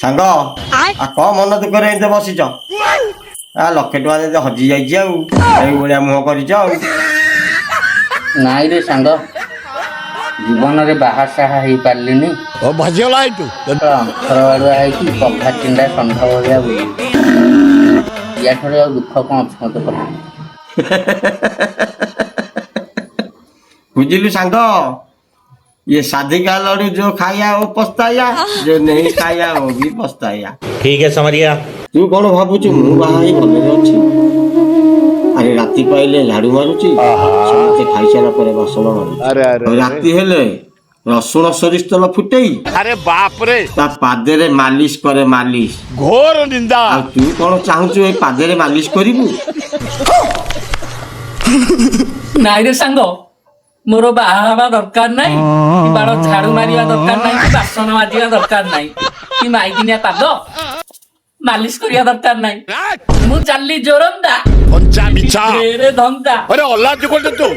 ସାଙ୍ଗ କଣ ମନ ଦୁଃଖରେ ଏମିତି ବସିଛ? ଲକ୍ଷେ ଟଙ୍କା ଯଦି ହଜି ଯାଇଛି ଆଉ ଏଇଭଳିଆ ମୁହଁ କରିଛ ଆଉ। ନାଇଁ ରେ ସାଙ୍ଗ, ଜୀବନରେ ବାହା ସାହା ହେଇପାରିଲିନି। ଅକ୍ଷର ବାଡୁଆ ହେଇକି ପଘା ଚିଣ୍ଡା ଷଣ୍ଢ ଭଳିଆ ବୁଲି ୟାଠାରୁ ଆଉ ଦୁଃଖ କଣ ଅଛି ମତେ କହ। ବୁଝିଲୁ ସାଙ୍ଗ, ये शादी का लड़ू जो खाया वो पछताया, जो नहीं खाया वो भी पछताया। ठीक है समरिया। तू कौन भाବୁଛୁ ମୁଁ ବାହା ହେଇ ଭଲରେ ଅଛି? ଆରେ ରାତି ପାଇଲେ ଝାଡୁ ମାରୁଛି, ସମସ୍ତେ ଖାଇସାରିଲା ପରେ ବାସନ ମାରୁଛି। ରାତି ହେଲେ ରସୁଣ ସୋରିଷ ତେଲ ଫୁଟେଇ अरे बाप रे, ତା ପାଦରେ ମାଲିସ କରେ ମାଲିସ। घोर निंदा। ଆଉ ତୁ କଣ ଚାହୁଁଛୁ ଏଇ ପାଦରେ ମାଲିସ କରିବୁ? ନାଇଁ ରେ ସାଙ୍ଗ, ମୋର ବାହା ହବା ଦରକାର ନାହିଁ, କି ବାଳ ଝାଡୁ ମାରିବା ଦରକାର ନାହିଁ, କି ବାସନ ମାଜିବା ଦରକାର ନାହିଁ, କି ମାଇକିନିଆ ପାଦ ମାଲିସ କରିବା ଦରକାର ନାହିଁ। ମୁଁ ଚାଲିଲି ଜୋରନ୍ଦା कौन चा बिछा। ଧନ୍ଦା। अरे अल्लाह जो कर तू